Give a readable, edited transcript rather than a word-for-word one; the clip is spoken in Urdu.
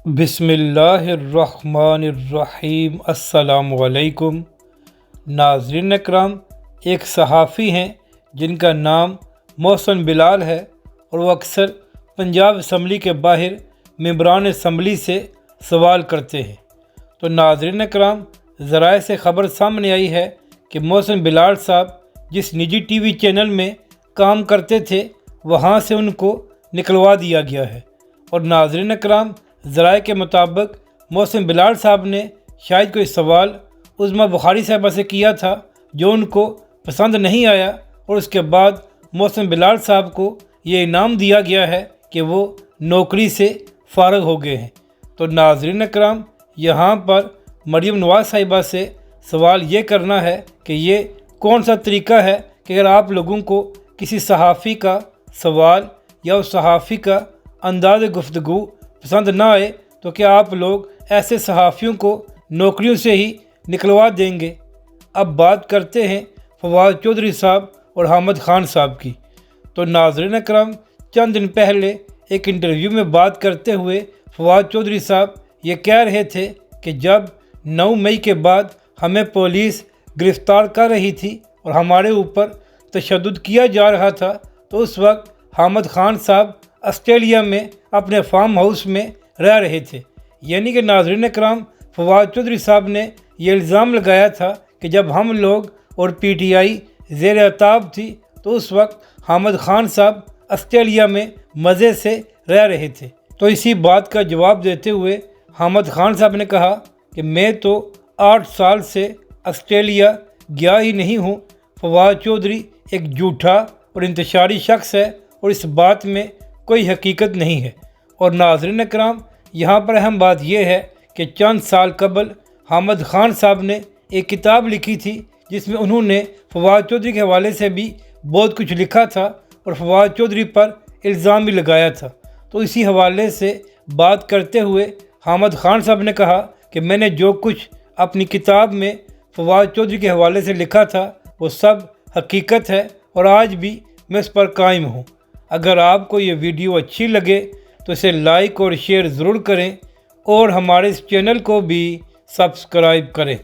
بسم اللہ الرحمن الرحیم۔ السلام علیکم ناظرین اکرام، ایک صحافی ہیں جن کا نام محسن بلال ہے اور وہ اکثر پنجاب اسمبلی کے باہر ممبران اسمبلی سے سوال کرتے ہیں۔ تو ناظرین اکرام، ذرائع سے خبر سامنے آئی ہے کہ محسن بلال صاحب جس نجی ٹی وی چینل میں کام کرتے تھے وہاں سے ان کو نکلوا دیا گیا ہے۔ اور ناظرین اکرام، ذرائع کے مطابق محسن بلال صاحب نے شاید کوئی سوال عظمیٰ بخاری صاحبہ سے کیا تھا جو ان کو پسند نہیں آیا، اور اس کے بعد محسن بلال صاحب کو یہ انعام دیا گیا ہے کہ وہ نوکری سے فارغ ہو گئے ہیں۔ تو ناظرین اکرام، یہاں پر مریم نواز صاحبہ سے سوال یہ کرنا ہے کہ یہ کون سا طریقہ ہے کہ اگر آپ لوگوں کو کسی صحافی کا سوال یا اس صحافی کا انداز گفتگو پسند نہ آئے تو کیا آپ لوگ ایسے صحافیوں کو نوکریوں سے ہی نکلوا دیں گے؟ اب بات کرتے ہیں فواد چودھری صاحب اور حامد خان صاحب کی۔ تو ناظرین اکرام، چند دن پہلے ایک انٹرویو میں بات کرتے ہوئے فواد چودھری صاحب یہ کہہ رہے تھے کہ جب 9 مئی کے بعد ہمیں پولیس گرفتار کر رہی تھی اور ہمارے اوپر تشدد کیا جا رہا تھا تو اس وقت حامد خان صاحب آسٹریلیا میں اپنے فارم ہاؤس میں رہ رہے تھے۔ یعنی کہ ناظرین اکرام، فواد چودھری صاحب نے یہ الزام لگایا تھا کہ جب ہم لوگ اور پی ٹی آئی زیر التواء تھی تو اس وقت حامد خان صاحب آسٹریلیا میں مزے سے رہ رہے تھے۔ تو اسی بات کا جواب دیتے ہوئے حامد خان صاحب نے کہا کہ میں تو 8 سال سے آسٹریلیا گیا ہی نہیں ہوں۔ فواد چودھری ایک جھوٹا اور انتشاری شخص ہے اور اس بات میں کوئی حقیقت نہیں ہے۔ اور ناظرین اکرام، یہاں پر اہم بات یہ ہے کہ چند سال قبل حامد خان صاحب نے ایک کتاب لکھی تھی جس میں انہوں نے فواد چودھری کے حوالے سے بھی بہت کچھ لکھا تھا اور فواد چودھری پر الزام بھی لگایا تھا۔ تو اسی حوالے سے بات کرتے ہوئے حامد خان صاحب نے کہا کہ میں نے جو کچھ اپنی کتاب میں فواد چودھری کے حوالے سے لکھا تھا وہ سب حقیقت ہے اور آج بھی میں اس پر قائم ہوں۔ اگر آپ کو یہ ویڈیو اچھی لگے تو اسے لائک اور شیئر ضرور کریں اور ہمارے اس چینل کو بھی سبسکرائب کریں۔